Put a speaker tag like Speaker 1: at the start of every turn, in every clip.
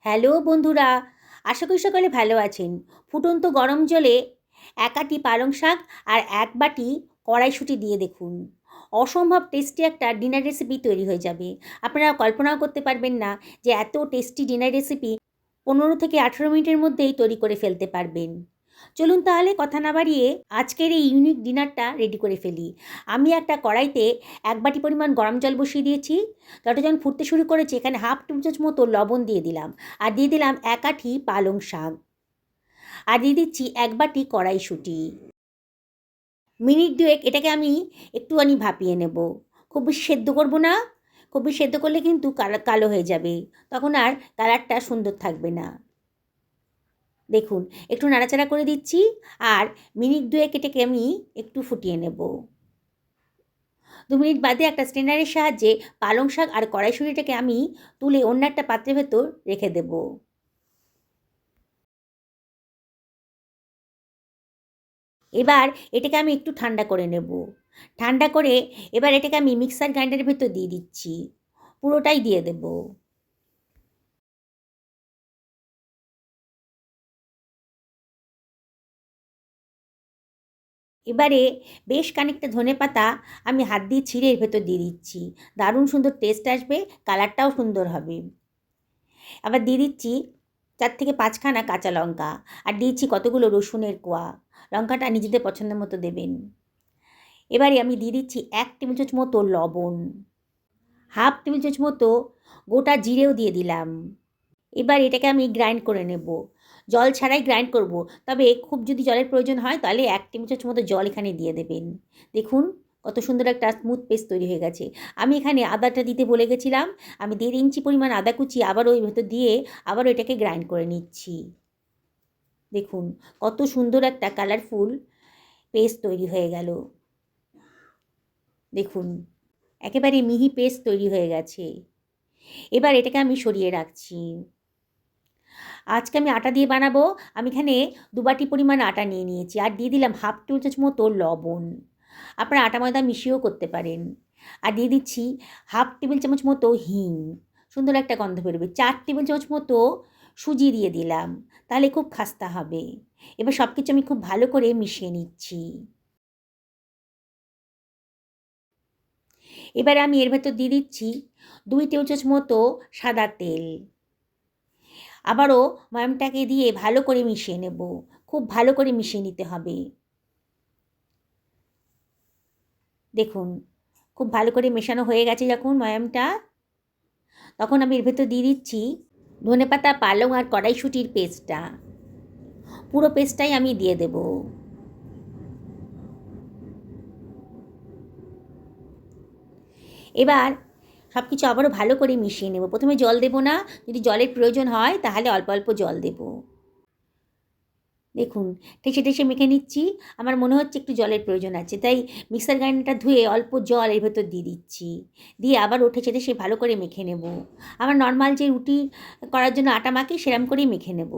Speaker 1: Hello বন্ধুরা, আশা করি সকালে ভালো আছেন। ফুটন্ত গরম জলে এক আঁটি পালং শাক আর এক বাটি কড়াইশুঁটি দিয়ে দেখুন, অসম্ভব টেস্টি একটা ডিনার রেসিপি তৈরি হয়ে যাবে। আপনারা কল্পনাও করতে পারবেন না যে এত টেস্টি ডিনার রেসিপি 15 থেকে 18 মিনিটের মধ্যেই তৈরি করে ফেলতে পারবেন। চলুন তাহলে কথা না বাড়িয়ে আজকের এই ইউনিক ডিনারটা রেডি করে ফেলি। আমি একটা কড়াইতে এক বাটি পরিমাণ গরম জল বসিয়ে দিয়েছি। জলটা যখন ফুটতে শুরু করেছে এখানে হাফ টেবিল চামচ মতো লবণ দিয়ে দিলাম, আর দিয়ে দিলাম এক আঁটি পালং শাক, আর দিয়ে দিচ্ছি এক বাটি কড়াইশুঁটি। মিনিট দুয়েক এটাকে আমি একটুখানি ভাপিয়ে নেব। খুব বেশি সেদ্ধ করব না, খুব বেশি সেদ্ধ করলে কিন্তু কালো হয়ে যাবে, তখন আর কালারটা সুন্দর থাকবে না। দেখুন, একটু নাড়াচাড়া করে দিচ্ছি, আর মিনিট দুয়েক এটাকে আমি একটু ফুটিয়ে নেব। 2 মিনিট বাদে একটা স্ট্রেনারের সাহায্যে পালং শাক আর কড়াইশুঁটিটাকে আমি তুলে অন্য একটা পাত্রের ভেতর রেখে দেব। এবার এটাকে আমি একটু ঠান্ডা করে নেব। ঠান্ডা করে এবার এটাকে আমি মিক্সার গ্রাইন্ডারের ভেতর দিয়ে দিচ্ছি, পুরোটাই দিয়ে দেব। এবারে বেশ খানিকটা ধনেপাতা আমি হাত দিয়ে ছিঁড়ে এর ভেতর দিয়ে দিচ্ছি। দারুণ সুন্দর টেস্ট আসবে, কালারটাও সুন্দর হবে। আবার দিয়ে দিচ্ছি 4 থেকে 5 খানা কাঁচা লঙ্কা, আর দিয়েছি কতগুলো রসুনের কোয়া। লঙ্কাটা নিজেদের পছন্দের মতো দেবেন। এবারে আমি দিয়ে দিচ্ছি 1 টেবিল চামচ মতো লবণ, হাফ টেবিল চামচ মতো গোটা জিরেও দিয়ে দিলাম। এবার এটাকে আমি গ্রাইন্ড করে নেব। জল ছাড়াই গ্রাইন্ড করব, তবে খুব যদি জলের প্রয়োজন হয় তাহলে 1 টেবিল চামচ মতো জল এখানে দিয়ে দেবেন। দেখুন কত সুন্দর একটা স্মুথ পেস্ট তৈরি হয়ে গেছে। আমি এখানে আদাটা দিতে ভুলে গেছিলাম। আমি 1.5 ইঞ্চি পরিমাণ আদা কুচি আবারও এর ভেতর দিয়ে আবারও এটাকে গ্রাইন্ড করে নিচ্ছি। দেখুন কত সুন্দর একটা কালারফুল পেস্ট তৈরি হয়ে গেল। দেখুন একেবারে মিহি পেস্ট তৈরি হয়ে গেছে। এবার এটাকে আমি সরিয়ে রাখছি। আজকে আমি আটা দিয়ে বানাবো। আমি এখানে 2 বাটি পরিমাণ আটা নিয়ে নিয়েছি, আর দিয়ে দিলাম হাফ টেবিল চামচ মতো লবণ। আপনারা আটা ময়দা মিশিয়েও করতে পারেন। আর দিয়ে দিচ্ছি হাফ টেবিল চামচ মতো হিং, সুন্দর একটা গন্ধ বেরোবে। 4 টেবিল চামচ মতো সুজি দিয়ে দিলাম, তাহলে খুব খাস্তা হবে। এবার সব কিছু আমি খুব ভালো করে মিশিয়ে নিচ্ছি। এবারে আমি এর ভেতর দিয়ে দিচ্ছি 2 টেবিল চামচ মতো সাদা তেল। আবারও ময়ামটাকে দিয়ে ভালো করে মিশিয়ে নেব। খুব ভালো করে মিশিয়ে নিতে হবে। দেখুন খুব ভালো করে মেশানো হয়ে গেছে যখন ময়ামটা, তখন আমি এর ভেতর দিয়ে দিচ্ছি ধনেপাতা, পালং আর কড়াইশুঁটির পেস্টটা। পুরো পেস্টটাই আমি দিয়ে দেব। এবার সব কিছু আবারও ভালো করে মিশিয়ে নেব। প্রথমে জল দেব না, যদি জলের প্রয়োজন হয় তাহলে অল্প অল্প জল দেব। দেখুন ঠেসে ঠেসে মেখে নিচ্ছি। আমার মনে হচ্ছে একটু জলের প্রয়োজন আছে, তাই মিক্সার গ্রাইন্ডারটা ধুয়ে অল্প জল এর ভেতর দিয়ে দিচ্ছি। দিয়ে আবার ঠেসে ঠেসে ভালো করে মেখে নেব। আমার নর্মাল যে রুটি করার জন্য আটা মাখি সেরকম করেই মেখে নেব।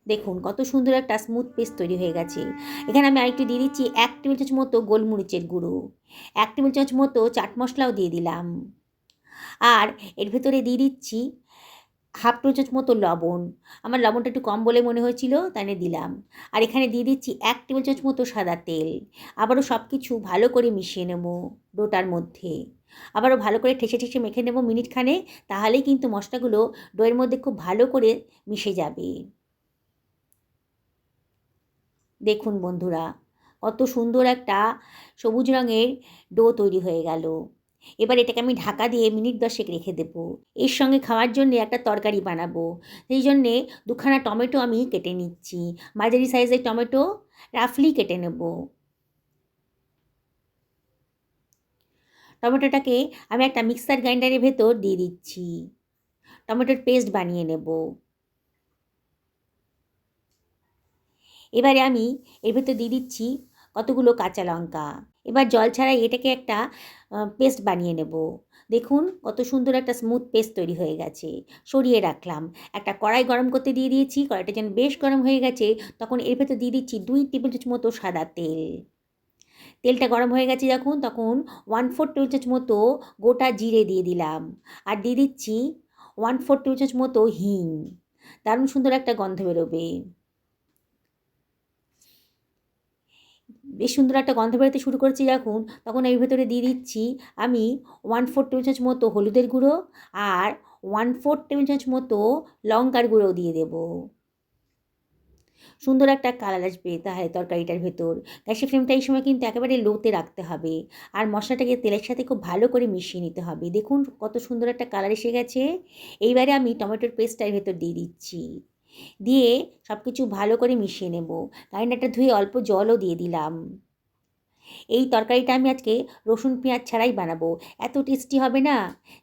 Speaker 1: দেখুন কত সুন্দর একটা স্মুথ পেস্ট তৈরি হয়ে গেছে। এখানে আমি আরেকটু দিয়ে দিচ্ছি 1 টেবিল চামচ মতো গোলমরিচের গুঁড়ো, 1 টেবিল চামচ মতো চাট মশলাও দিয়ে দিলাম, আর এর ভেতরে দিয়ে দিচ্ছি হাফ টেবিল চামচ মতো লবণ। আমার লবণটা একটু কম বলে মনে হয়েছিল, তাই দিলাম। আর এখানে দিয়ে দিচ্ছি 1 টেবিল চামচ মতো সাদা তেল। আবারও সব কিছু ভালো করে মিশিয়ে নেব ডোটার মধ্যে। আবারও ভালো করে ঠেসে ঠেসে মেখে নেব মিনিটখানে, তাহলেই কিন্তু মশলাগুলো ডোয়ের মধ্যে খুব ভালো করে মিশে যাবে। দেখুন বন্ধুরা কত সুন্দর একটা সবুজ রঙের ডো তৈরি হয়ে গেল। এবার এটাকে আমি ঢাকা দিয়ে মিনিট 10 রেখে দেব। এর সঙ্গে খাওয়ার জন্য একটা তরকারি বানাবো, সেই জন্যে 2খানা টমেটো আমি কেটে নিচ্ছি। মাঝারি সাইজের টমেটো রাফলি কেটে নেব। টমেটোটাকে আমি একটা মিক্সার গ্রাইন্ডারের ভেতর দিয়ে দিচ্ছি। টমেটোর পেস্ট বানিয়ে নেব। এবারে আমি এর ভেতর দিয়ে দিচ্ছি কতগুলো কাঁচা লঙ্কা। এবার জল ছাড়াই এটাকে একটা পেস্ট বানিয়ে নেব। দেখুন কত সুন্দর একটা স্মুথ পেস্ট তৈরি হয়ে গেছে। সরিয়ে রাখলাম। একটা কড়াই গরম করতে দিয়ে দিয়েছি। কড়াইটা যেন বেশ গরম হয়ে গেছে, তখন এর ভেতর দিয়ে দিচ্ছি 2 টেবিল চামচ মতো সাদা তেল। তেলটা গরম হয়ে গেছে যখন, তখন 1/4 টেবিল চামচ মতো গোটা জিরে দিয়ে দিলাম, আর দিয়ে দিচ্ছি 1/4 টেবিল চামচ মতো হিং। দারুণ সুন্দর একটা গন্ধ বেরোবে। বেশ সুন্দর একটা গন্ধ বেরোতে শুরু করেছে যখন, তখন এর ভেতরে দিয়ে দিচ্ছি আমি 1/4 টেবিল চামচ মতো হলুদের গুঁড়ো আর 1/4 টেবিল চামচ মতো লঙ্কার গুঁড়োও দিয়ে দেবো। সুন্দর একটা কালার আসবে তাহলে তরকারিটার ভেতর। গ্যাসের ফ্লেমটা এই সময় কিন্তু একেবারে লোতে রাখতে হবে। আর মশলাটাকে তেলের সাথে খুব ভালো করে মিশিয়ে নিতে হবে। দেখুন কত সুন্দর একটা কালার এসে গেছে। এইবারে আমি টমেটোর পেস্টটা এর ভেতর দিয়ে দিচ্ছি। দিয়ে সব কিছু ভালো করে মিশিয়ে নেব। গ্রাইন্ডারটা ধুয়ে অল্প জলও দিয়ে দিলাম। এই তরকারিটা আমি আজকে রসুন পেঁয়াজ ছাড়াই বানাবো। এত টেস্টি হবে না,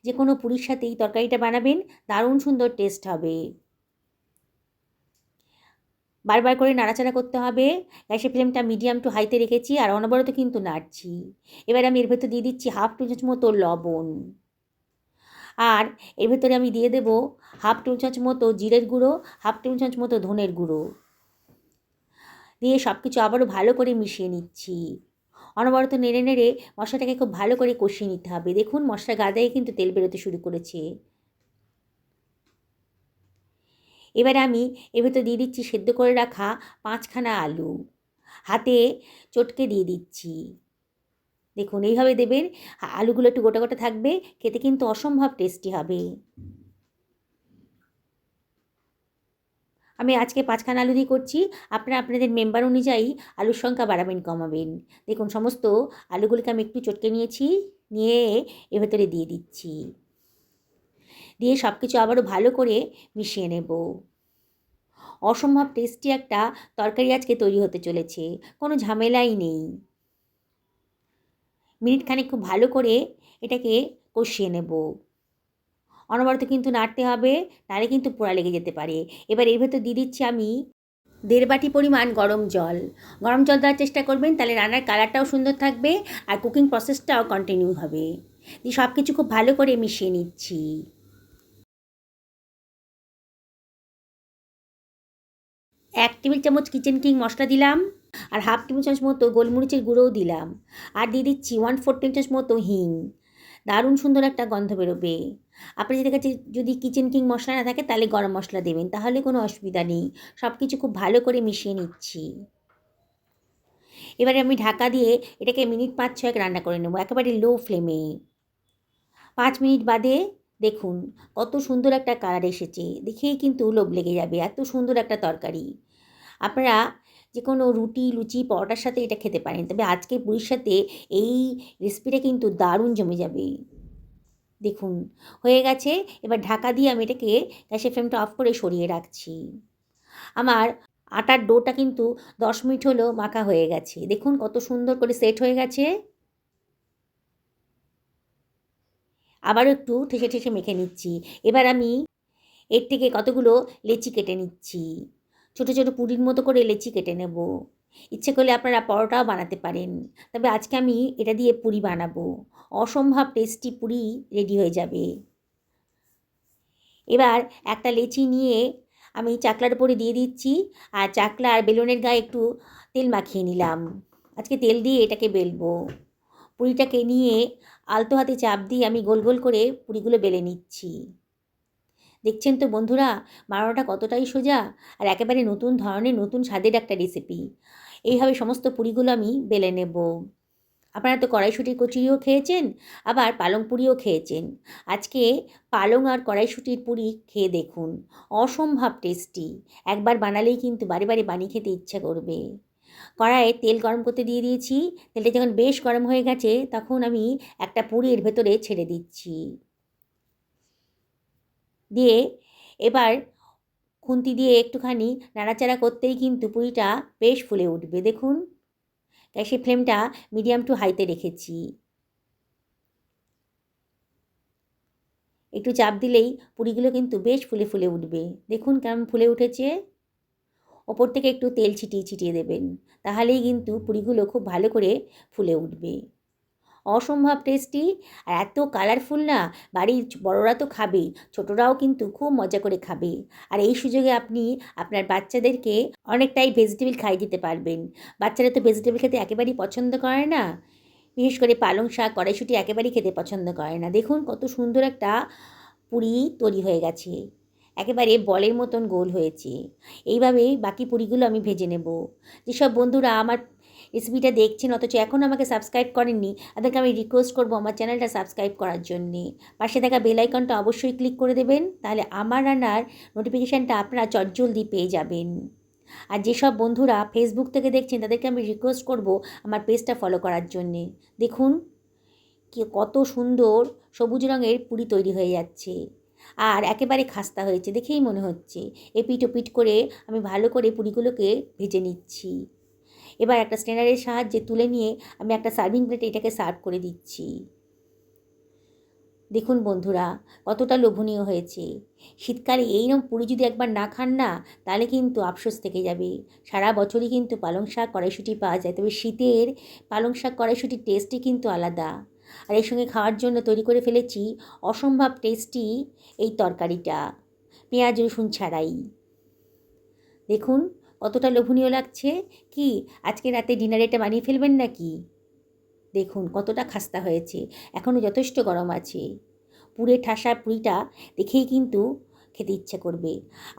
Speaker 1: যে কোনো পুরির সাথে এই তরকারিটা বানাবেন, দারুণ সুন্দর টেস্ট হবে। বারবার করে নাড়াচাড়া করতে হবে। গ্যাসের ফ্লেমটা মিডিয়াম টু হাইতে রেখেছি আর অনবরত কিন্তু নাড়ছি। এবার আমি এর ভেতর দিয়ে দিচ্ছি 1/2 টেবিল চামচ মতো লবণ। আর এর ভেতরে আমি দিয়ে দেবো 1/2 টেবিল চামচ মতো জিরের গুঁড়ো, 1/2 টেবিল চামচ মতো ধনের গুঁড়ো। দিয়ে সব কিছু আবারও ভালো করে মিশিয়ে নিচ্ছি। অনবরত নেড়ে নেড়ে মশলাটাকে খুব ভালো করে কষিয়ে নিতে হবে। দেখুন মশলা গাদায় কিন্তু তেল বেরোতে শুরু করেছে। এবারে আমি এর ভেতর দিয়ে দিচ্ছি সেদ্ধ করে রাখা 5খানা আলু। হাতে চটকে দিয়ে দিচ্ছি। দেখুন এইভাবে দেবেন, আলুগুলো একটু গোটা গোটা থাকবে, খেতে কিন্তু অসম্ভব টেস্টি হবে। আমি আজকে 5খানা আলু দিয়ে করছি, আপনারা আপনাদের মেম্বার অনুযায়ী আলুর সংখ্যা বাড়াবেন কমাবেন। দেখুন সমস্ত আলুগুলোকে আমি একটু চটকে নিয়েছি, নিয়ে এর ভেতরে দিয়ে দিচ্ছি। দিয়ে সব কিছু আবারও ভালো করে মিশিয়ে নেব। অসম্ভব টেস্টি একটা তরকারি আজকে তৈরি হতে চলেছে, কোনো ঝামেলাই নেই। মিনিট খানেক খুব ভালো করে এটাকে কষিয়ে নেব। অনবরত কিন্তু নাড়তে হবে, নাহলে কিন্তু পোড়া লেগে যেতে পারে। এবার এর ভেতর দিয়ে দিচ্ছি আমি 1.5 বাটি পরিমাণ গরম জল। গরম জল দেওয়ার চেষ্টা করবেন, তাহলে রান্নার কালারটাও সুন্দর থাকবে আর কুকিং প্রসেসটাও কন্টিনিউ হবে। দিয়ে সব কিছু খুব ভালো করে মিশিয়ে নিচ্ছি। 1 টেবিল চামচ কিচেন কিং মশলা দিলাম আর 1/2 টেবিল চামচ মতো গোলমরিচের গুঁড়োও দিলাম। আর দিয়ে দিচ্ছি 1/4 টেবিল চামচ মতো হিং। দারুণ সুন্দর একটা গন্ধ বেরোবে। আপনাদের কাছে যদি কিচেন কিং মশলা না থাকে তাহলে গরম মশলা দেবেন, তাহলে কোনো অসুবিধা নেই। সব কিছু খুব ভালো করে মিশিয়ে নিচ্ছি। এবারে আমি ঢাকা দিয়ে এটাকে মিনিট 5-6 রান্না করে নেব একেবারে লো ফ্লেমে। 5 মিনিট বাদে দেখুন কত সুন্দর একটা কালার এসেছে, দেখেই কিন্তু লোভ লেগে যাবে, এত সুন্দর একটা তরকারি। আপনারা যে কোনো রুটি, লুচি, পরোটার সাথে এটা খেতে পারেন, তবে আজকে পুরীর সাথে এই রেসিপিটা কিন্তু দারুণ জমে যাবে। দেখুন হয়ে গেছে। এবার ঢাকা দিয়ে আমি এটাকে গ্যাসের ফ্লেমটা অফ করে সরিয়ে রাখছি। আমার আটার ডোটা কিন্তু 10 মিনিট হলো মাখা হয়ে গেছে। দেখুন কত সুন্দর করে সেট হয়ে গেছে। আবারও একটু ঠেসে ঠেসে মেখে নিচ্ছি। এবার আমি এর থেকে কতগুলো লেচি কেটে নিচ্ছি। ছোটো ছোটো পুরির মতো করে লেচি কেটে নেব। ইচ্ছে করলে আপনারা পরোটাও বানাতে পারেন, তবে আজকে আমি এটা দিয়ে পুরি বানাবো। অসম্ভব টেস্টি পুরি রেডি হয়ে যাবে। এবার একটা লেচি নিয়ে আমি চাকলার উপরে দিয়ে দিচ্ছি আর চাকলার বেলুনের গায়ে একটু তেল মাখিয়ে নিলাম। আজকে তেল দিয়ে এটাকে বেলবো। পুরিটাকে নিয়ে আলতো হাতে চাপ দিয়ে আমি গোল গোল করে পুরিগুলো বেলে নিচ্ছি। দেখছেন তো বন্ধুরা, বানানোটা কতটাই সোজা আর একেবারে নতুন ধরনের নতুন স্বাদের একটা রেসিপি। এইভাবে সমস্ত পুরিগুলো আমি বেলে নেব। আপনারা তো কড়াইশুঁটির কচুরিও খেয়েছেন, আবার পালং পুরিও খেয়েছেন। আজকে পালং আর কড়াইশুঁটির পুরি খেয়ে দেখুন, অসম্ভব টেস্টি। একবার বানালেই কিন্তু বারে বারে বানিয়ে খেতে ইচ্ছা করবে। কড়াইয়ে তেল গরম করতে দিয়ে দিয়েছি। তেলটা যখন বেশ গরম হয়ে গেছে তখন আমি একটা পুরি এর ভেতরে ছেড়ে দিচ্ছি। দিয়ে এবার খুন্তি দিয়ে একটুখানি নাড়াচাড়া করতেই কিন্তু পুরিটা বেশ ফুলে উঠবে। দেখুন গ্যাসের ফ্লেমটা মিডিয়াম টু হাইতে রেখেছি। একটু চাপ দিলেই পুরিগুলো কিন্তু বেশ ফুলে ফুলে উঠবে। দেখুন কেমন ফুলে উঠেছে। ওপর থেকে একটু তেল ছিটিয়ে ছিটিয়ে দেবেন, তাহলেই কিন্তু পুরিগুলো খুব ভালো করে ফুলে উঠবে। অসম্ভব টেস্টি আর এত কালারফুল না, বাড়ির বড়রা তো খাবেই, ছোটরাও কিন্তু খুব মজা করে খাবে। আর এই সুযোগে আপনি আপনার বাচ্চাদেরকে অনেকটাই ভেজিটেবল খাইয়ে দিতে পারবেন। বাচ্চারা তো ভেজিটেবল খেতে একেবারেই পছন্দ করে না, বিশেষ করে পালং শাক, কড়াইশুঁটি একেবারেই খেতে পছন্দ করে না। দেখুন কত সুন্দর একটা পুরি তৈরি হয়ে গেছে, একেবারে বলের মতন গোল হয়েছে। এইভাবেই বাকি পুরিগুলো আমি ভেজে নেব। যেসব বন্ধুরা আমার রেসিপিটা দেখছেন অথচ এখনও আমাকে সাবস্ক্রাইব করেননি, তাদেরকে আমি রিকোয়েস্ট করব আমার চ্যানেলটা সাবস্ক্রাইব করার জন্যে। পাশে থাকা বেল আইকনটা অবশ্যই ক্লিক করে দেবেন, তাহলে আমার রান্নার নোটিফিকেশানটা আপনারা চটজলদি পেয়ে যাবেন। আর যেসব বন্ধুরা ফেসবুক থেকে দেখছেন তাদেরকে আমি রিকোয়েস্ট করব আমার পেজটা ফলো করার জন্যে। দেখুন কত সুন্দর সবুজ রঙের পুরি তৈরি হয়ে যাচ্ছে, আর একেবারে খাস্তা হয়েছে দেখেই মনে হচ্ছে। এপিট ওপিট করে আমি ভালো করে পুরিগুলোকে ভেজে নিচ্ছি। এবার একটা স্ট্রেনারের সাহায্যে তুলে নিয়ে আমি একটা সার্ভিং প্লেটে এটাকে সার্ভ করে দিচ্ছি। দেখুন বন্ধুরা কতটা লোভনীয় হয়েছে। শীতকালে এইরকম পুরি যদি একবার না খান না, তাহলে কিন্তু আফসোস থেকে যাবে। সারা বছরই কিন্তু পালং শাক কড়াইশুঁটি পাওয়া যায়, তবে শীতের পালং শাক কড়াইশুঁটির টেস্টই কিন্তু আলাদা। আর এর সঙ্গে খাওয়ার জন্য তৈরি করে ফেলেছি অসম্ভব টেস্টি এই তরকারিটা, পেঁয়াজ রসুন ছাড়াই। দেখুন কতটা লোভনীয় লাগছে। কি আজকে রাতে ডিনারে এটা বানিয়ে ফেলবেন নাকি? দেখুন কতটা খাস্তা হয়েছে, এখনও যথেষ্ট গরম আছে। পুরে ঠাসা পুরিটা দেখেই কিন্তু খেতে ইচ্ছে করবে।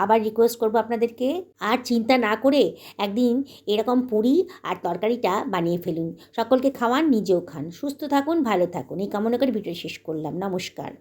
Speaker 1: আবার রিকোয়েস্ট করব আপনাদেরকে, আর চিন্তা না করে একদিন এরকম পুরি আর তরকারিটা বানিয়ে ফেলুন। সকলকে খাওয়ান, নিজেও খান। সুস্থ থাকুন, ভালো থাকুন, এই কামনা করে ভিডিও শেষ করলাম। নমস্কার।